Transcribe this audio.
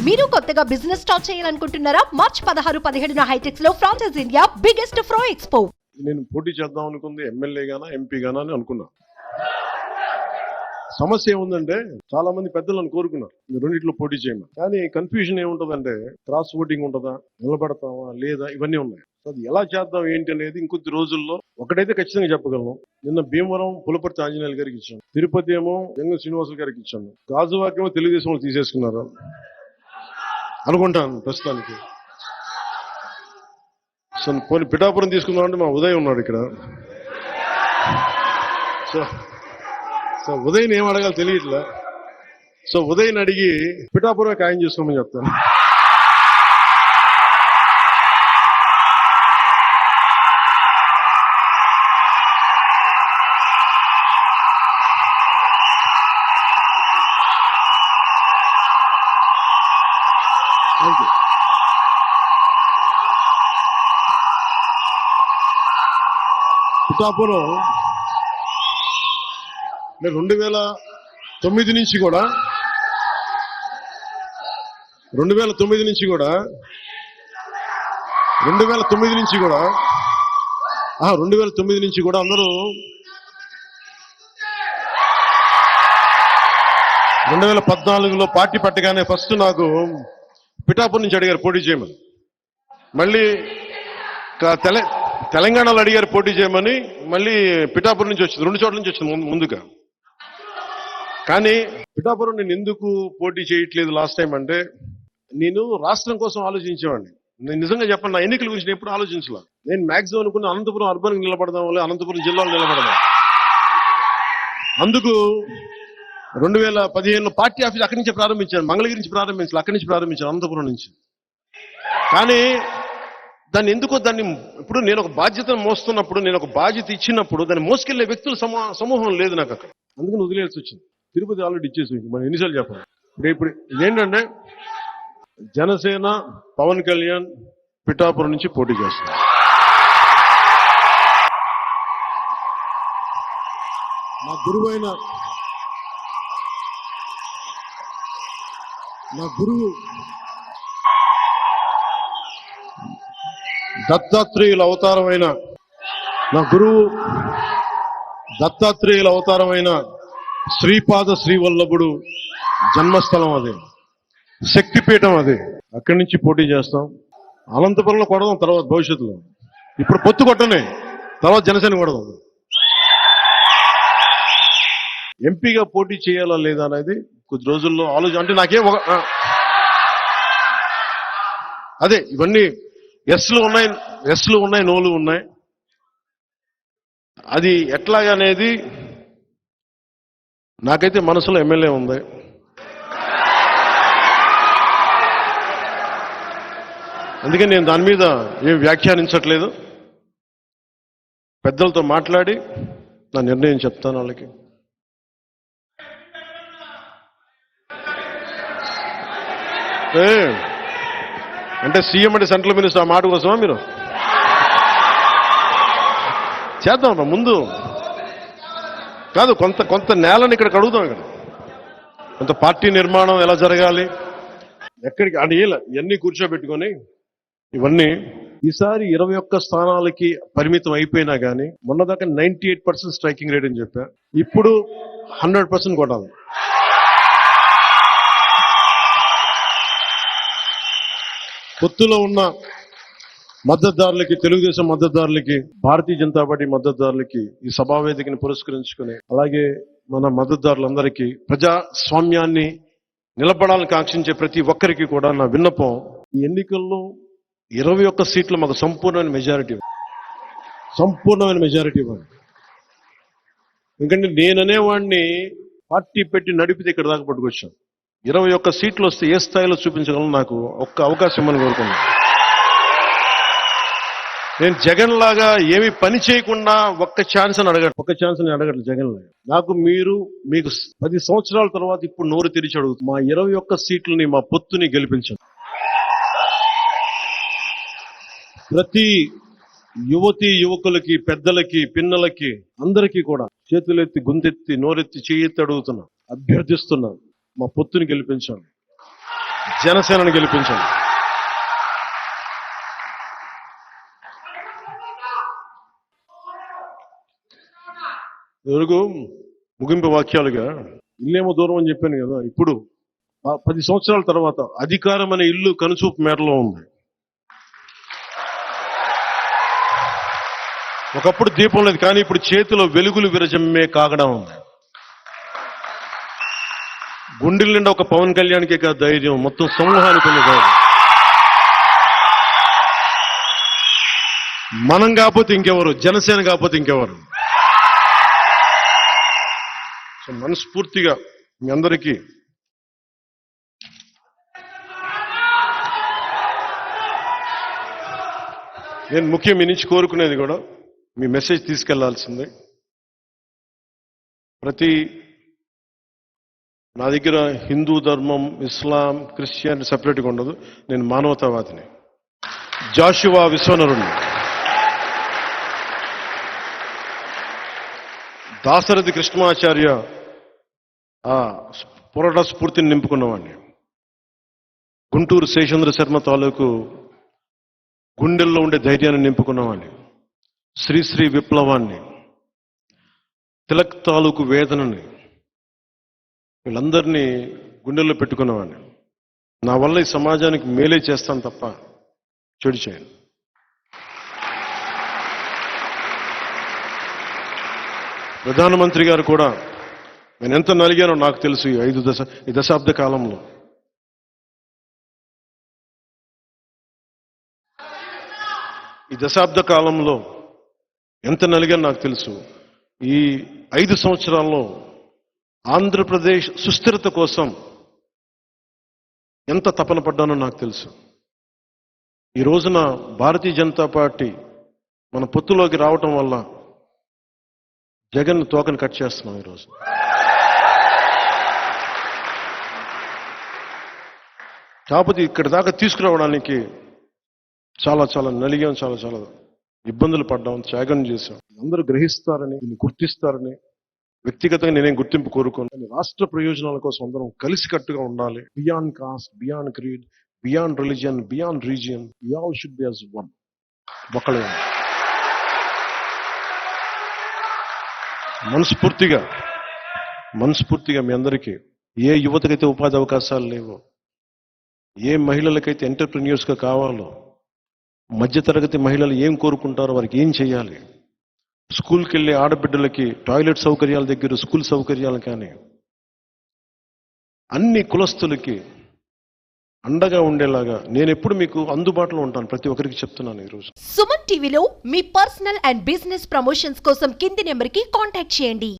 మీరు కొత్తగా business start చేయాలనుకుంటున్నారా? మార్చ్ 16-17 హైటెక్స్ లో ఫ్రాన్సెస్ ఇండియా బిగ్గెస్ట్ ఫ్రో ఎక్స్పో. నేను పోటీ చేద్దాం అనుకుంది ఎమ్మెల్యే గానా ఎంపీ గానా అని అనుకున్నా. సమస్య ఏముందంటే చాలా మంది పెద్దలను కోరుకున్నారు మీరు రెండిట్లో పోటీ చేయమని. కానీ కన్ఫ్యూజన్ ఏముంటదంటే క్రాస్ ఓటింగ్ ఉంటుందా, నిలబడతామా లేదా, ఇవన్నీ ఉన్నాయి. అది ఎలా చేద్దాం ఏంటి అనేది ఇంకొద్ది రోజుల్లో ఒకటైతే ఖచ్చితంగా చెప్పగలను. నిన్న భీమవరం పులపర్తి ఆంజనేయులు గారికి ఇచ్చాను, తిరుపతి ఏమో జంగ శ్రీనివాసులు గారికి ఇచ్చాను, గాజువాకేమో తెలుగుదేశం వాళ్ళు తీసేసుకున్నారు అనుకుంటాను ప్రస్తుతానికి. సో పోనీ పిఠాపురం తీసుకుందామంటే మా ఉదయ్ ఉన్నాడు ఇక్కడ. సో ఉదయ్ని ఏం అడగాలో తెలియట్లే. సో ఉదయ్ని అడిగి పిఠాపురమే ఖాయం చేసుకోమని చెప్తాను. Thank you. పిఠాపురం 2009 నుంచి కూడా 2009 నుంచి కూడా 2009 నుంచి కూడా అందరూ 2014లో పార్టీ పట్టగానే ఫస్ట్ నాకు పిఠాపురం నుంచి అడిగారు పోటీ చేయమని. మళ్ళీ తెలంగాణలో అడిగారు పోటీ చేయమని. మళ్ళీ పిఠాపురం నుంచి వచ్చింది, 2 చోట్ల నుంచి వచ్చింది ముందుగా. కానీ పిఠాపురం నేను ఎందుకు పోటీ చేయట్లేదు లాస్ట్ టైం అంటే, నేను రాష్ట్రం కోసం ఆలోచించేవాడిని. నేను నిజంగా చెప్పండి, నా ఎన్నికల గురించి ఎప్పుడు ఆలోచించలే. నేను మ్యాక్సిమం అనుకున్న అనంతపురం అర్బన్ నిలబడదాం, వల్ల అనంతపురం జిల్లాలో నిలబడదాం. అందుకు 2015లో పార్టీ ఆఫీస్ అక్కడి నుంచే ప్రారంభించాను, మంగళగిరి నుంచి ప్రారంభించాను, అక్కడి నుంచి ప్రారంభించాను, అనంతపురం నుంచి. కానీ దాన్ని ఇప్పుడు నేను ఒక బాధ్యతను మోస్తున్నప్పుడు, నేను ఒక బాధ్యత ఇచ్చినప్పుడు దాన్ని మోసుకెళ్లే వ్యక్తుల సమూహం లేదు నాకు అక్కడ. అందుకని వదిలేయాల్సి వచ్చింది. తిరుపతి ఆల్రెడీ ఇచ్చేసి మనం ఎన్నిసార్లు చెప్పాలి. ఇప్పుడు ఇదేంటంటే జనసేన పవన్ కళ్యాణ్ పిఠాపురం నుంచి పోటీ చేస్తారు. నా గురువు దత్తాత్రేయుల అవతారమైన శ్రీపాద శ్రీవల్లభుడు జన్మస్థలం అదే, శక్తిపీఠం అదే. అక్కడి నుంచి పోటీ చేస్తాం. అనంతపురంలో కొడదాం తర్వాత భవిష్యత్తులో. ఇప్పుడు పొత్తు కొట్టనే, తర్వాత జనసేన కొడదాం. ఎంపీగా పోటీ చేయాలా లేదా అనేది కొద్ది రోజుల్లో ఆలోచన. అంటే నాకేం అదే ఇవన్నీ ఎస్లు ఉన్నాయి, నోలు ఉన్నాయి. అది ఎట్లాగా అనేది నాకైతే మనసులో ఎమ్మెల్యే ఉంది. అందుకని నేను దాని మీద ఏం వ్యాఖ్యానించట్లేదు. పెద్దలతో మాట్లాడి నా నిర్ణయం చెప్తాను వాళ్ళకి. అంటే సీఎం అంటే సెంట్రల్ మినిస్టర్, ఆ మాట కోసమా మీరు? చేద్దాం ముందు కాదు, కొంత నేలని ఇక్కడ కడుగుదాం. ఇక్కడ కొంత పార్టీ నిర్మాణం ఎలా జరగాలి, ఎక్కడికి అని ఇవన్నీ కూర్చోబెట్టుకొని ఇవన్నీ ఈసారి 21 స్థానాలకి పరిమితం అయిపోయినా కానీ, మొన్నదాకా 98% స్ట్రైకింగ్ రేట్ అని చెప్పా. ఇప్పుడు 100% కొట్టాలి. పొత్తులో ఉన్న మద్దతుదారులకి, తెలుగుదేశం మద్దతుదారులకి, భారతీయ జనతా పార్టీ మద్దతుదారులకి ఈ సభావేదికని పురస్కరించుకుని, అలాగే మన మద్దతుదారులందరికీ ప్రజాస్వామ్యాన్ని నిలబడాలని కాంక్షించే ప్రతి ఒక్కరికి కూడా నా విన్నపం, ఈ ఎన్నికల్లో 21 సీట్లు మాకు సంపూర్ణమైన మెజారిటీ ఇవ్వండి. ఎందుకంటే నేననేవాడిని పార్టీ పెట్టి నడిపితే ఇక్కడ దాకా పట్టుకొచ్చాను. 21 సీట్లు వస్తే ఏ స్థాయిలో చూపించగలను, నాకు ఒక్క అవకాశం ఇవ్వమని కోరుకున్నాను. నేను జగన్ లాగా ఏమి పని చేయకుండా ఒక్క ఛాన్స్ అని అడగట్లేదు జగన్ లాగా. నాకు మీకు 10 సంవత్సరాల తర్వాత ఇప్పుడు నోరు తెరిచి అడుగుతుంది, మా 21 సీట్లని, మా పొత్తుని గెలిపించండి. ప్రతి యువతి యువకులకి, పెద్దలకి, పిన్నలకి, అందరికీ కూడా చేతులెత్తి, గుంతెత్తి, నోరెత్తి, చెయ్యెత్తి అడుగుతున్నా, అభ్యర్థిస్తున్నా, మా పొత్తుని గెలిపించండి. జనసేనని గెలిపించండి. ఎరుగు ముగింపు వాక్యాలుగా ఇల్లేమో దూరం అని చెప్పాను కదా, ఇప్పుడు 10 సంవత్సరాల తర్వాత అధికారం అనే ఇల్లు కనుచూపు మేరలో ఉంది. ఒకప్పుడు దీపం లేదు, కానీ ఇప్పుడు చేతిలో వెలుగులు విరజమ్మే కాగడం ఉంది. గుండెల నిండా ఒక పవన్ కళ్యాణ్కే కాదు ధైర్యం, మొత్తం సమూహానికి ఉన్న ధైర్యం. మనం కాకపోతే ఇంకెవరు, జనసేన కాకపోతే ఇంకెవరు. సో మనస్ఫూర్తిగా మీ అందరికీ నేను ముఖ్యం మీ నుంచి కోరుకునేది కూడా మీ మెసేజ్ తీసుకెళ్లాల్సిందే. నా దగ్గర హిందూ ధర్మం, ఇస్లాం, క్రిస్టియన్ సెపరేట్గా ఉండదు. నేను మానవతావాదిని, జాషువా విశ్వనరుణ్ణి, దాశరథి కృష్ణమాచార్య పోరాట స్ఫూర్తిని నింపుకున్నవాడిని, గుంటూరు శేషేంద్ర శర్మ తాలూకు గుండెల్లో ఉండే ధైర్యాన్ని నింపుకున్నవాడిని, శ్రీశ్రీ విప్లవాన్ని, తిలక్ తాలూకు వేదనని, వీళ్ళందరినీ గుండెల్లో పెట్టుకున్నవాడిని. నా వల్ల ఈ సమాజానికి మేలే చేస్తాను తప్ప చెడు చేయను. ప్రధానమంత్రి గారు కూడా నేను ఎంత నలిగానో నాకు తెలుసు. ఈ దశాబ్ద కాలంలో ఎంత నలిగానో నాకు తెలుసు. ఈ 5 సంవత్సరాల్లో ఆంధ్రప్రదేశ్ సుస్థిరత కోసం ఎంత తపన పడ్డానో నాకు తెలుసు. ఈ రోజున భారతీయ జనతా పార్టీ మన పొత్తులోకి రావటం వల్ల జగన్ తోకను కట్ చేస్తున్నాం ఈరోజు. కాకపోతే ఇక్కడి దాకా తీసుకురావడానికి చాలా చాలా నలిగాం, చాలా చాలా ఇబ్బందులు పడ్డాం, త్యాగం చేశాం. అందరూ గ్రహిస్తారని, దీన్ని గుర్తిస్తారని వ్యక్తిగతంగా నేనేం గుర్తింపు కోరుకోను. రాష్ట్ర ప్రయోజనాల కోసం అందరం కలిసికట్టుగా ఉండాలి. Beyond caste, beyond creed, beyond religion, beyond region, we all should be as one. ఒకళ్ళే. మనస్ఫూర్తిగా మీ అందరికీ, ఏ యువతకైతే ఉపాధి అవకాశాలు లేవో, ఏ మహిళలకైతే ఎంటర్ప్రెన్యూర్స్గా కావాలో, మధ్యతరగతి మహిళలు ఏం కోరుకుంటారో, వారికి ఏం చేయాలి, స్కూల్కి వెళ్ళే ఆడబిడ్డలకి టాయిలెట్ సౌకర్యాల దగ్గర స్కూల్ సౌకర్యాలు కానీ, అన్ని కులస్తులకి అండగా ఉండేలాగా నేను ఎప్పుడు మీకు అందుబాటులో ఉంటాను. ప్రతి ఒక్కరికి చెప్తున్నాను ఈరోజు. సుమన్ టీవీలో మీ పర్సనల్ అండ్ బిజినెస్ ప్రమోషన్స్ కోసం కింది నెంబర్కి కాంటాక్ట్ చేయండి.